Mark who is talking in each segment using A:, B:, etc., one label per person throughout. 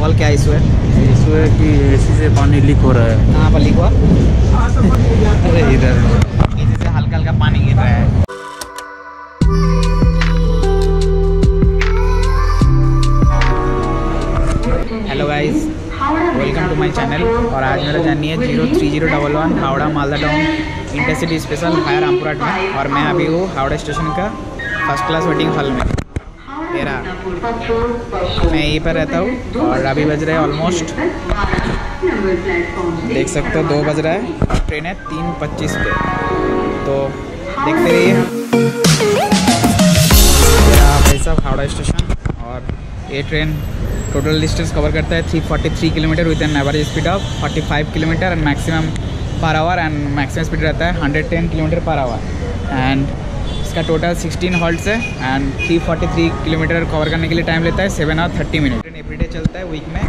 A: बोल क्या इशू है?
B: इशू है कि एसी से पानी लीक हो रहा है।
A: कहाँ पर लीक हुआ?
B: अरे इधर
A: एसी से हल्का हल्का पानी गिर रहा है। Hello guys, welcome to my channel. और आज मेरा जर्नी है 03011 Howrah Malda town intercity special हायर रामपुरा ट्रेन। और मैं अभी हूँ हावड़ा स्टेशन का फर्स्ट क्लास वेटिंग हॉल में। तेरा मैं यहीं पर रहता हूँ और अभी बज रहे हैं ऑलमोस्ट, देख सकते हो 2 बज रहा है और ट्रेन है 3:25 पे। तो देखते रहिए। मेरा भाई साहब हावड़ा स्टेशन, और ये ट्रेन टोटल डिस्टेंस कवर करता है 343 kilometre with an average speed of 45 kilometre and maximum per hour, and maximum speed रहता है 110 किलोमीटर पर आवर। एंड इसका टोटल 16 हॉल्ट्स है एंड 343 किलोमीटर कवर करने के लिए टाइम लेता है 7 और 30 मिनट। ट्रेन एवरीडे चलता है वीक में,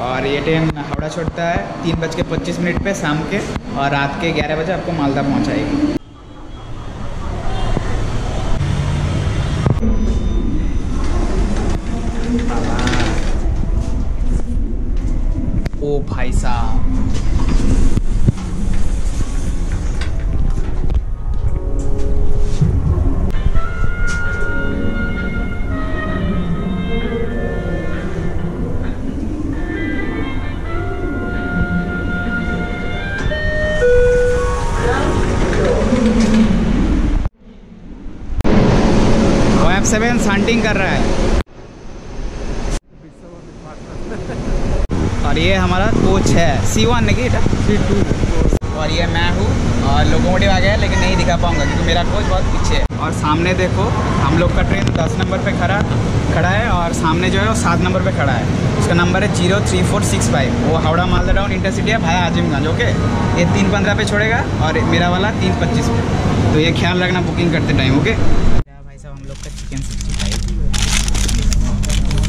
A: और ये ट्रेन हावड़ा छोड़ता है 3:25 पे शाम के, और रात के 11 बजे आपको मालदा पहुँचाएगी। ओ भाई साहब, F7 सांटिंग कर रहा है। और ये हमारा कोच है C1 नहीं C2। और ये मैं हूँ, और लोकोमोटिव आ गया है लेकिन नहीं दिखा पाऊंगा क्योंकि मेरा कोच बहुत पीछे है। और सामने देखो, हम लोग का ट्रेन 10 नंबर पे खड़ा है, और सामने जो है वो 7 नंबर पे खड़ा है। उसका नंबर है 03465। वो हावड़ा मालदा टाउन इंटरसिटी है भाया आजिमगंज। ओके, ये 3:15 पे छोड़ेगा और मेरा वाला 3:25 पे। तो ये ख्याल रखना बुकिंग करते टाइम। ओके भाई साहब, हम लोग का चिकन 65,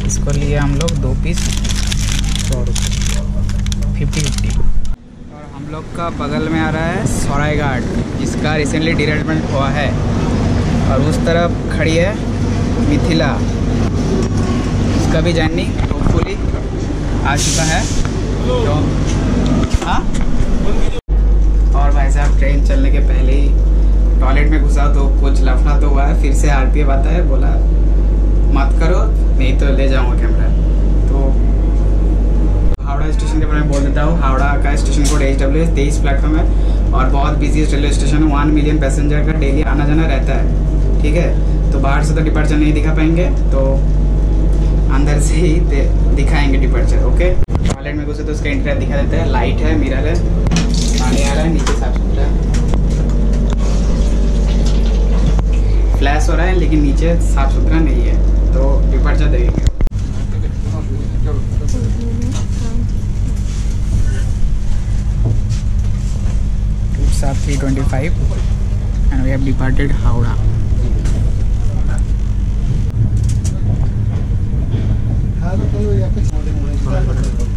A: इसको लिए हम लोग 2 पीस 100 रुपये 50-50। और हम लोग का बगल में आ रहा है सरायघाट, जिसका रिसेंटली डिवेलपमेंट हुआ है। और उस तरफ खड़ी है मिथिला, उसका भी जर्नी होपफुली आ चुका है। तो हाँ, और भाई साहब ट्रेन चलने के पहले ही टॉयलेट में घुसा तो कुछ लफड़ा तो हुआ है। फिर से RPF आता है, बोला मत करो नहीं तो ले जाऊंगा कैमरा। तो हावड़ा स्टेशन के बारे में बोल देता हूँ। हावड़ा का स्टेशन कोड HW 23 प्लेटफॉर्म है और बहुत बिजीएस्ट रेलवे स्टेशन है। 1 मिलियन पैसेंजर का डेली आना जाना रहता है। ठीक है, तो बाहर से तो डिपार्चर नहीं दिखा पाएंगे, तो अंदर से ही दिखाएंगे डिपार्चर। ओके, टॉयलेट में घुसे तो उसका इंटीरियर दिखा देता है। लाइट है, मिरर है, पानी आ रहा है, नीचे साफ सुथरा है, फ्लैश हो रहा है लेकिन नीचे साफ सुथरा नहीं है। तो डिपार्चर देखेंगे। It's 3:25 and we have departed Howrah.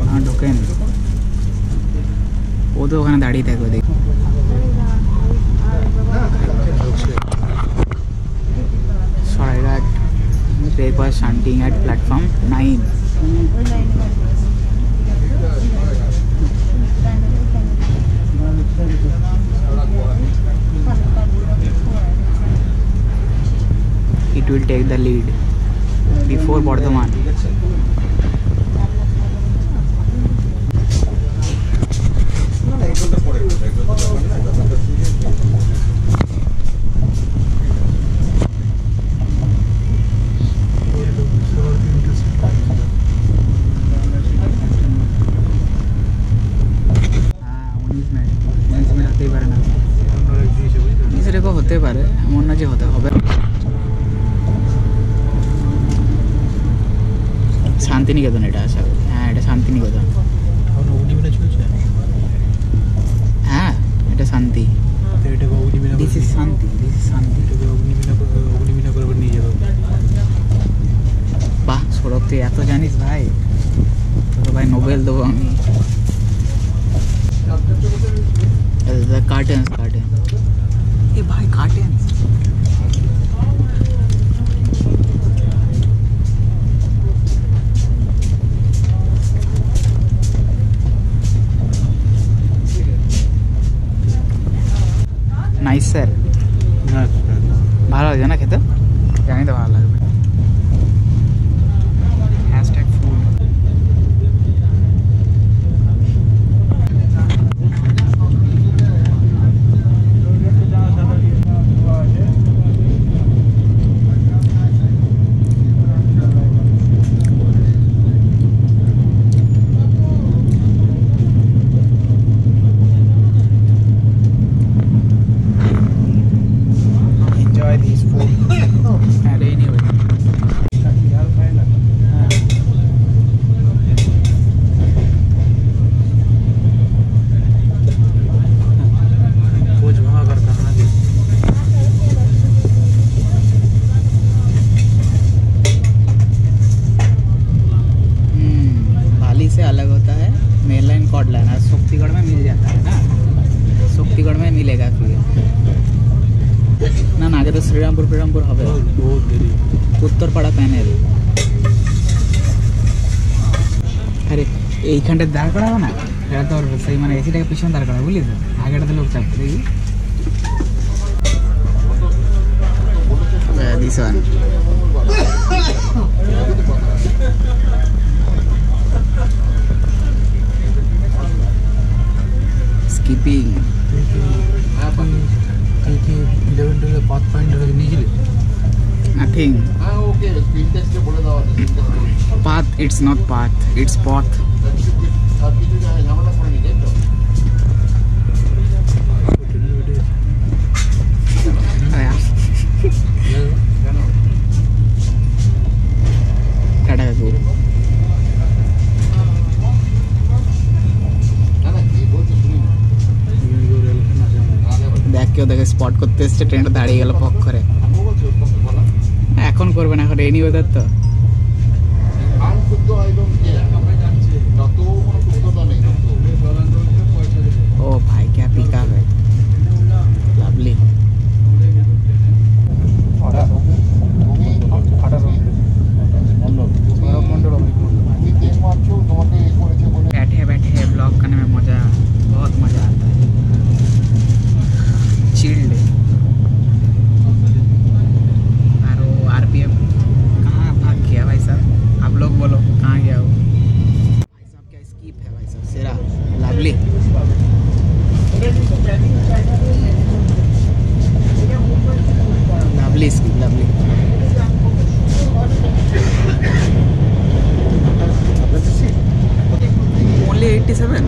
A: हाँ ढोकेन वो तो ওখানে দাঁড়িয়ে থাকবে দেখ। Saraighat break was shunting at platform 9. It will take the lead before Bardhaman. হতে পারে এমন না যে হতে হবে। শান্তিনিকেতন এটা আশা করি। হ্যাঁ, এটা শান্তিনিকেতন। হ্যাঁ, এটা শান্তি। দিস ইজ শান্তি, দিস ইজ শান্তি। বাহ, সড়ক তুই এত জানিস ভাই, তোকে ভাই নোবেল দেবো আমি। কার্টেন্স ए भाई কার্টেন্স। নাইসার ভালো লাগে না খেতে, জানি তো ভালো লাগবে। Hashtag food. से अलग होता है मेन लाइन कॉर्ड लाइन, और शक्तिगढ़ में मिल जाता है ना, शक्तिगढ़ में मिलेगा फिर ना ना। आगे तो श्रीरामपुर হবে উত্তরপাড়া প্যানেল। আরে এইখানটা দাঁড় করাবো না, এটা তোর সেই মানে এসিটাকে পিছনে দাঁড় করা, বুঝলি তো, আগেটাতে লোক চাপবে দেখি। This one skipping nothing path, it's not path, it's path. Tata কাকু। দেখ কেউ দেখে স্পট করতে এসছে, ট্রেনটা দাঁড়িয়ে গেল পক করে। এখন করবে না, এখন রেনি ওয়েদার তো। ও ভাই क्या पिकअप है, लवली। बैठे बैठे ब्लॉग करने में मजा, बहुत मजा आता है। चिल्ड और वो आरपीएम कहाँ भाग गया भाई साहब, आप लोग बोलो कहाँ गया वो भाई साहब। क्या स्कीप है भाई साहब, सेरा लवली। लवली स्कीप, लवली। ओनली 87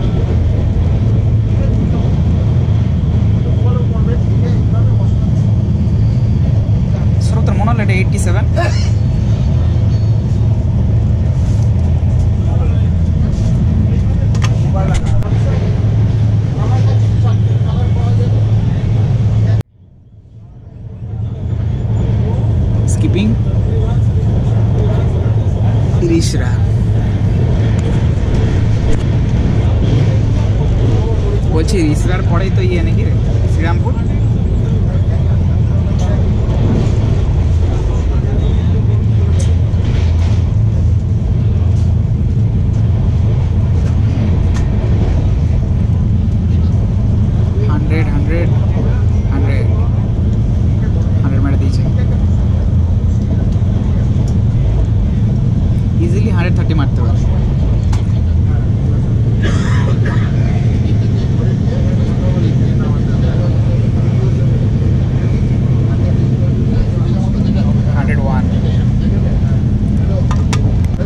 A: সরোত্তর মনে হলো এটা 87। স্কিপিং রিশরা বলছি, রিশরার পরেই তো ইয়ে নাকি শ্রীরামপুর। इजिली 130 मारते पारे।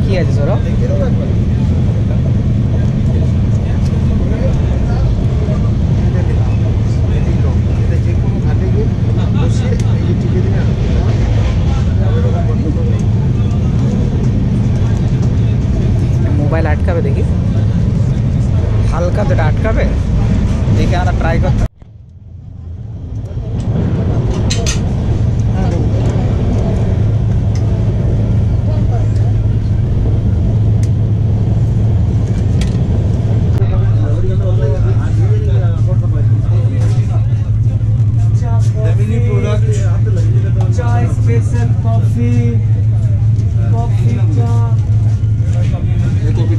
A: কি আছে সরো মোবাইল আটকাবে দেখি, হালকা যেটা আটকাবে দেখে আমরা ট্রাই করতে। चाय स्पेशल कॉफी, कॉफी चा कॉफी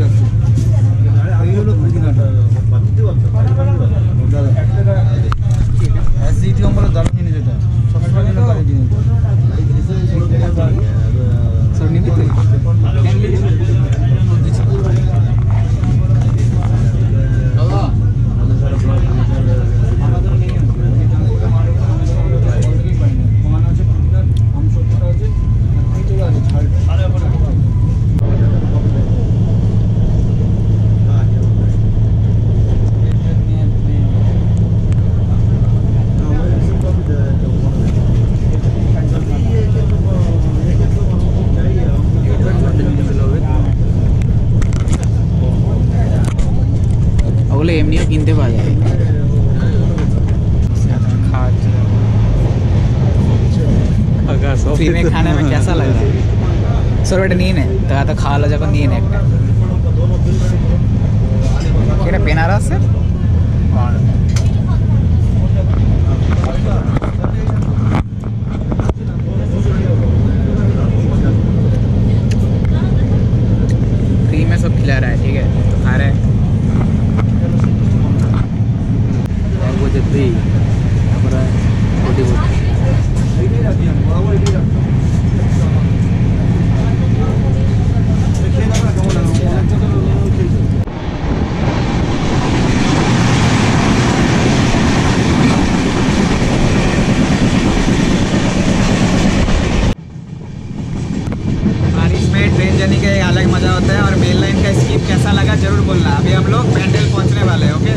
A: ওগুলো এমনিও কিনতে পাওয়া যায়। फ्री में खाने में कैसा लग रहा है? सर बेटा नींद है तो खा लो जब नींद है क्या पेन आ रहा सर? फ्री में सब खिला रहा है, ठीक है तो खा रहे हैं।
B: फ्री
A: ट्रेन जर्नी का एक अलग मज़ा होता है। और मेन लाइन का स्कीम कैसा लगा जरूर बोलना। अभी हम लोग बैंडल पहुंचने वाले हैं। ओके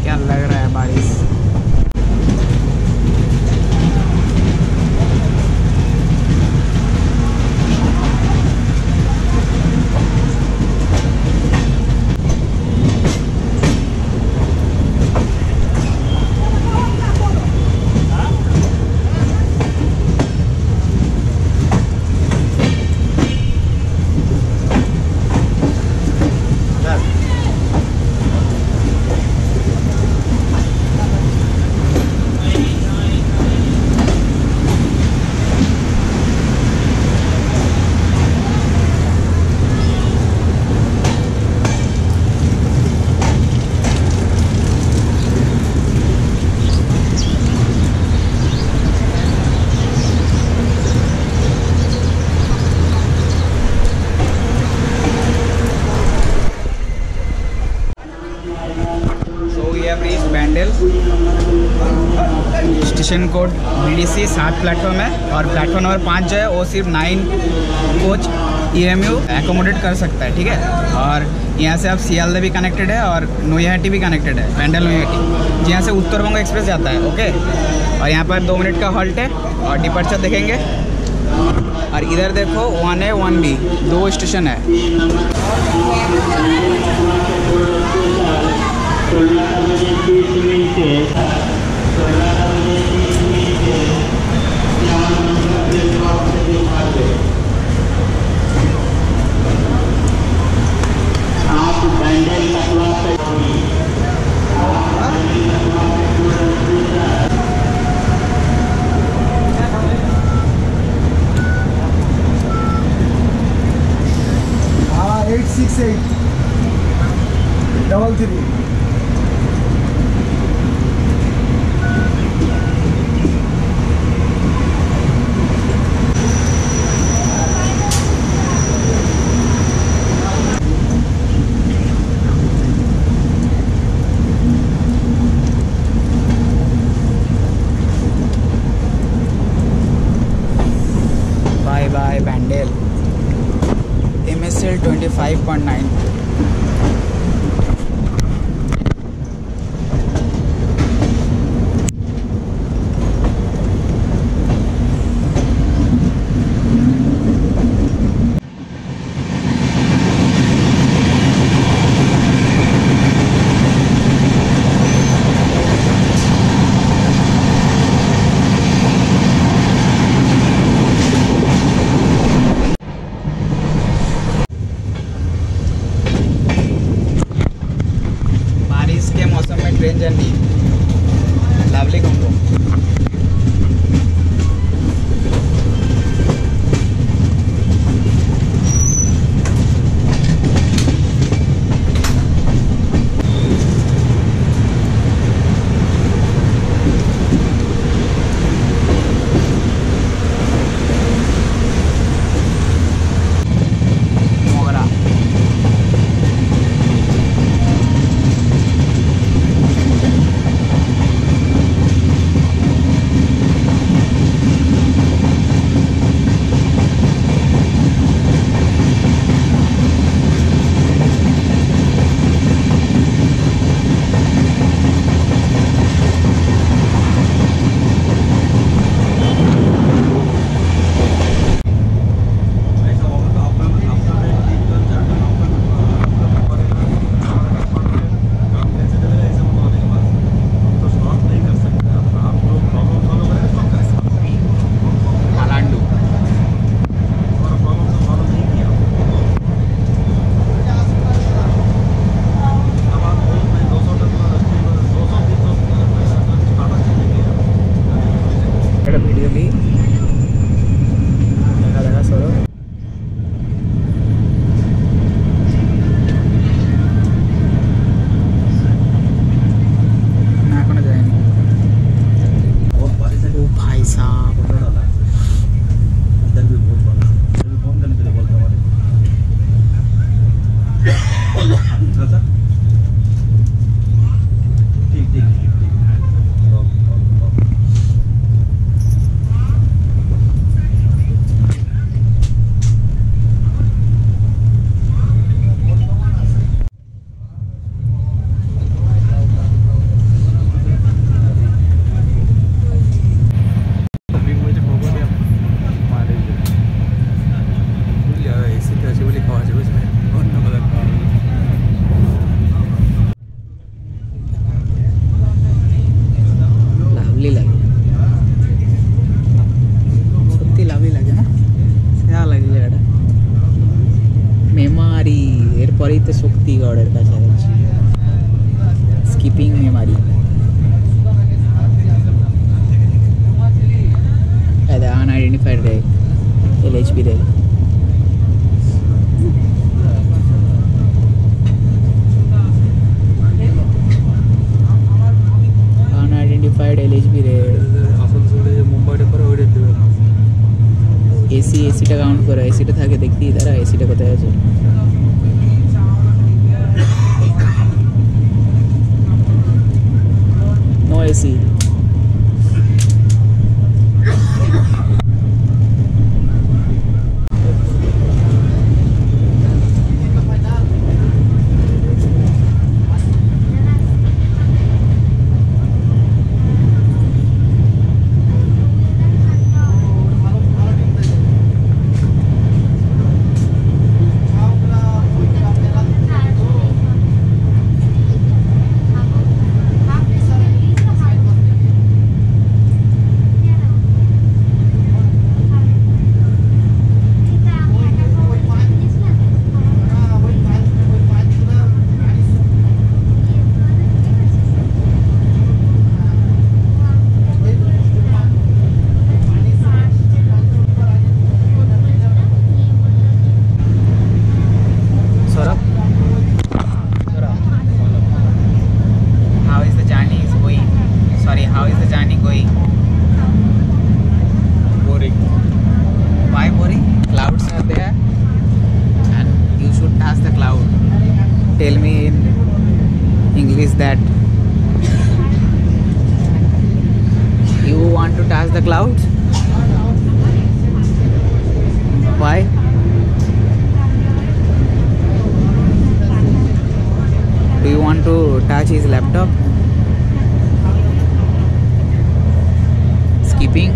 A: क्या लग रहा है बारिश? Bandel station code BDC 7 platform है। और प्लेटफॉर्म नंबर 5 जो है वो सिर्फ 9 कोच EMU एकोमोडेट कर सकता है, ठीक है। और यहाँ से अब सियालदह भी कनेक्टेड है और नोयाहाटी भी कनेक्टेड है, बैंडल नोयाहाटी, जहाँ से उत्तर बंग एक्सप्रेस जाता है। ओके और यहाँ पर 2 मिनट का हॉल्ट है और डिपर्चर देखेंगे। और इधर देखो 1A 1B 2 स्टेशन है।
C: हाँ 868 33
A: bye Bandel MSL 25.9। Train journey lovely combo. Mogra বাড়িতে শক্তিগড়ের কাছাকাছি skipping Memari unidentified rake LHB rake unidentified LHB rake
B: আসানসোলে মুম্বাইটা করে ওইটা দেবে
A: এসিটা কাউন্ট করো এসিটা থাকে দেখি দাঁড়া এসিটা কোথায় আছে no AC Tell me in English that you want to touch the clouds. Why? Do you want to touch his laptop? Skipping.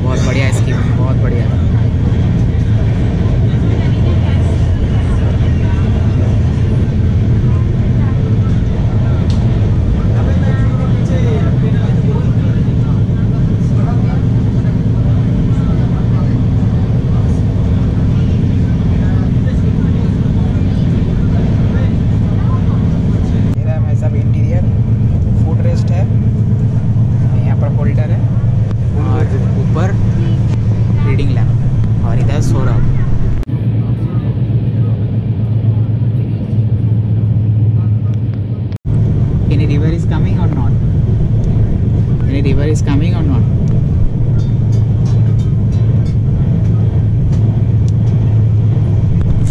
A: बहुत बढ़िया स्कीम बहुत बढ़िया Any river is coming or not? Any river is coming or not?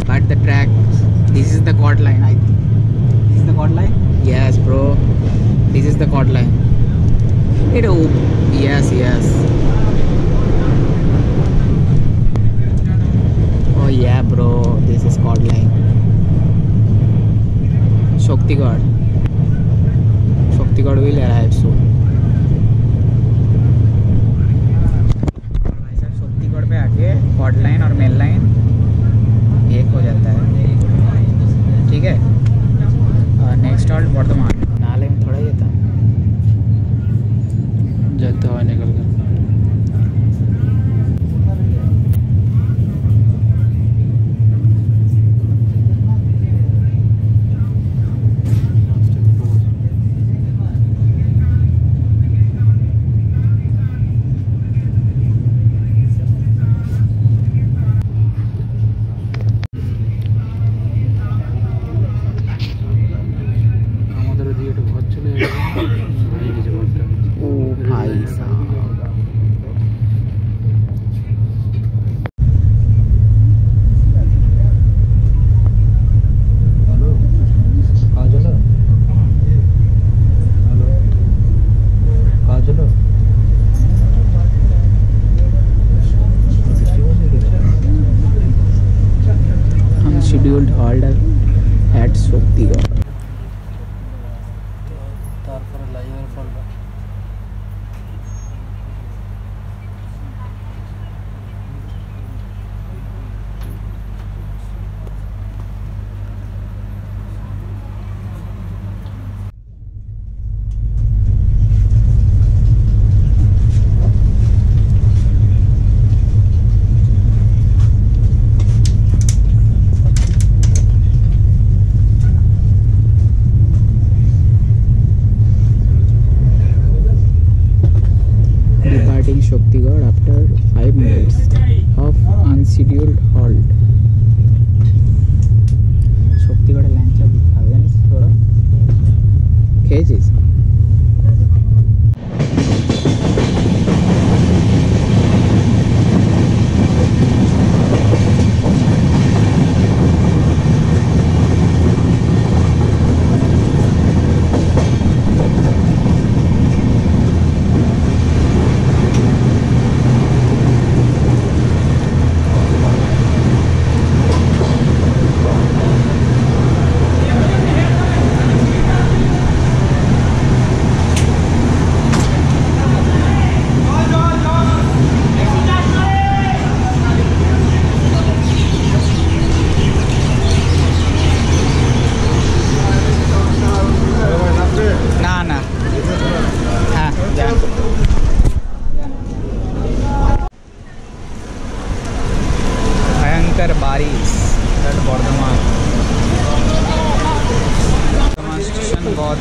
A: Cut the track. This is the chord line, I think. This is the chord line? Yes, bro. This is the chord line. Yes. Oh yeah, bro. This is chord line. Shaktigad will arrive soon. Shaktigarh पे आके chord line और main line एक हो जाता है ठीक है और नेक्स्ट हॉल्ट वर्धमान नाले में थोड़ा ही था
B: जाते हुए निकल गए
A: scheduled halt at Shaktigad.
B: তারপরে লাইনের ফলটা
A: minutes of unscheduled halt. শক্তিগড়ে ল্যাংচা খাবে জানিস তোরা? খেয়েছিস? बारिश बर्धमान स्टेशन बहुत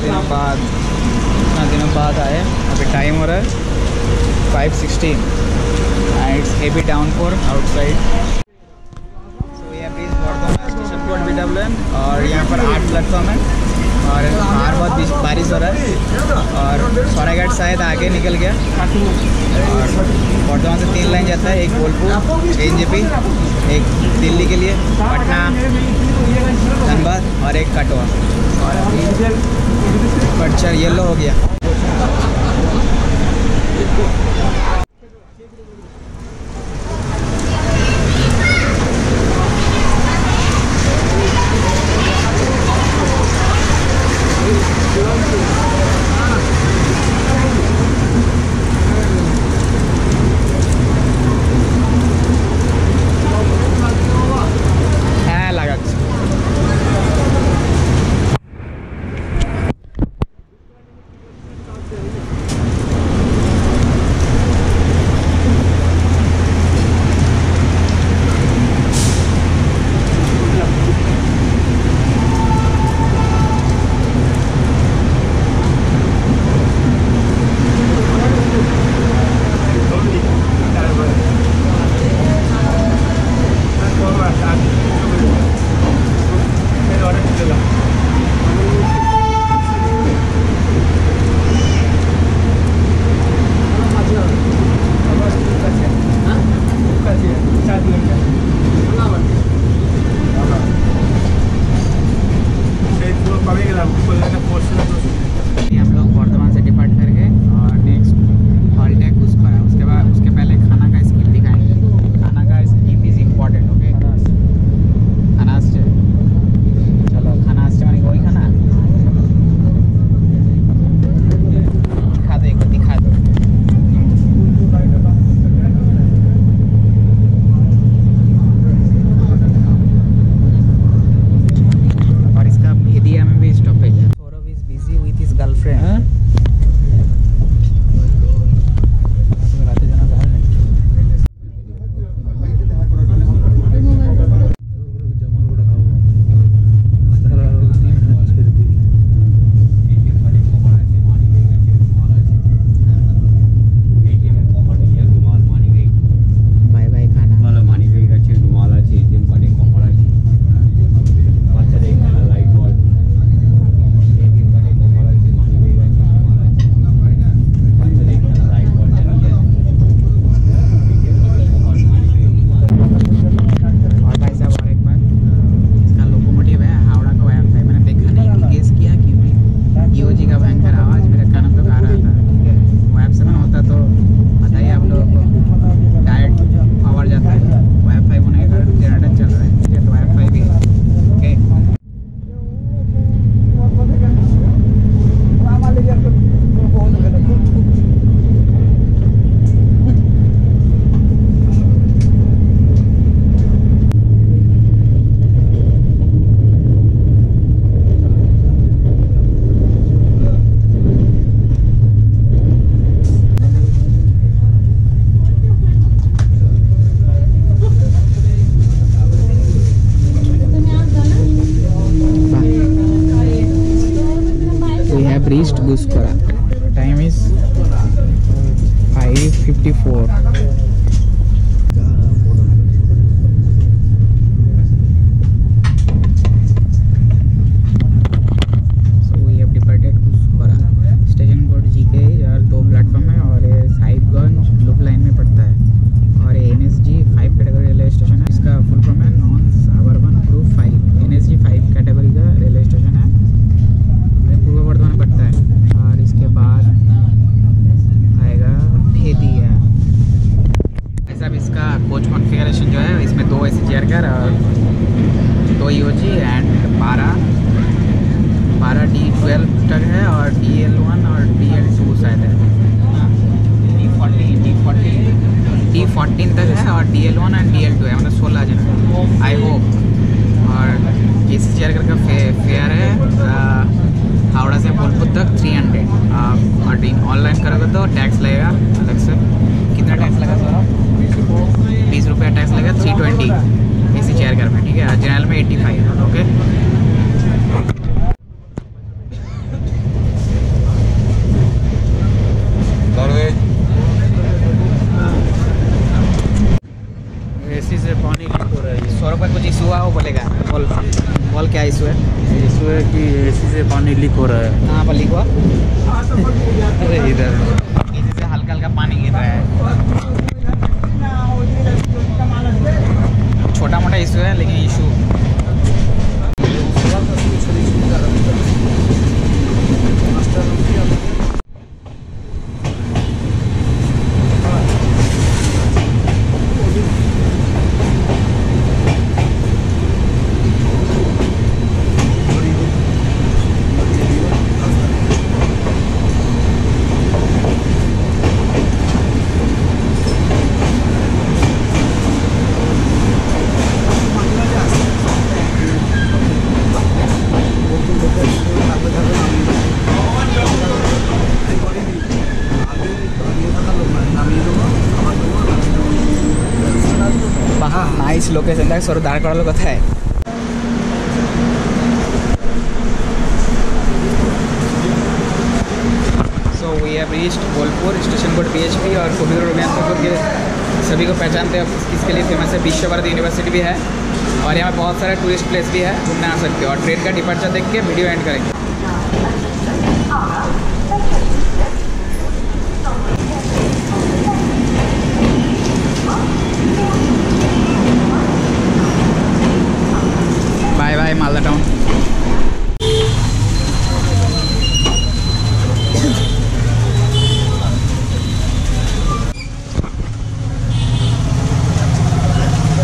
A: दिनों बाद आए। अभी टाइम हो रहा है 5:16 and it's heavy downpour outside. So we have reached Bardhaman station code BWN और यहाँ पर 8 प्लेटफॉर्म है और बाहर बहुत बारिश हो रहा है और सौरायघाट शायद आगे निकल गया और बर्धमान से 3 लाइन जाता है, एक बोलपुर NJP, एक दिल्ली के लिए पटना धनबाद और एक कटवा। पर्चर येलो हो गया। हम लोग बर्धमान से डिपार्ट करके और नेक्स्ट हॉल्ट है घुसखोरा। उसके बाद उसके पहले खाना का स्कीम दिखाएंगे। खाना का स्कीम इज इम्पोर्टेंट। ओके खानास चलो खानास माने वही खाना दिखा दो, एक दिखा दो। और इसका भेदिया में भी स्टॉपेज है। Saurabh is busy with his girlfriend. Reached Guskora. Time is 5:54. और DL2 शायद है। D14 तक है और DL1 एंड DL2 है, मतलब 16 जन आई होप। और AC चेयर का फेयर है हावड़ा से बोलपुर तक 300। और ऑनलाइन करोगे तो टैक्स लगेगा अलग से। कितना टैक्स लगा सर? 20 रुपया टैक्स लगेगा। 320 AC चेयर कर में, ठीक है। जनरल में 85। ओके,
B: एसी से पानी लीक हो रहा है।
A: 100 रुपये कुछ इशू हुआ वो बोलेगा। बोल क्या इशू है?
B: इशू है कि एसी से पानी लीक हो रहा है।
A: कहाँ पर लीक हुआ?
B: अरे इधर
A: AC से हल्का हल्का पानी गिर रहा है। छोटा मोटा इशू है लेकिन इशू नाइस लोकेशन था। सर दाड़ करा कथा है। So we have reached Bolpur station code PHP। और कोहिनूर रोमांस ठाकुर के सभी को पहचानते हैं, किसके लिए फेमस है। विश्व भारती यूनिवर्सिटी भी है और यहाँ बहुत सारे टूरिस्ट प्लेस भी है, घूमने आ सकते हो। और ट्रेन का डिपार्चर देख के वीडियो एंड करेंगे। Bye bye Malda town.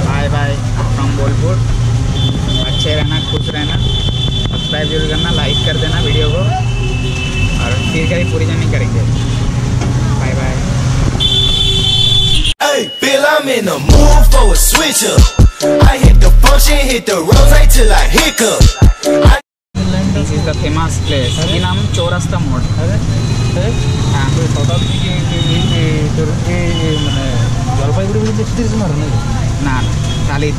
A: Bye bye from Bolpur. अच्छे रहना, खुश रहना, सब्सक्राइब जरूर करना, लाइक कर देना वीडियो को। और फिर कभी पूरी जर्नी करेंगे। Bye bye.
D: Hey, Bill, I'm in the mood for a switch up. I hit the function, hit the roads right till I hiccup.
A: This is the famous place. ये नाम चौरास्ता मोड़। हाँ,
B: মানে জলপাইগুড়ি বলতে
A: না খালি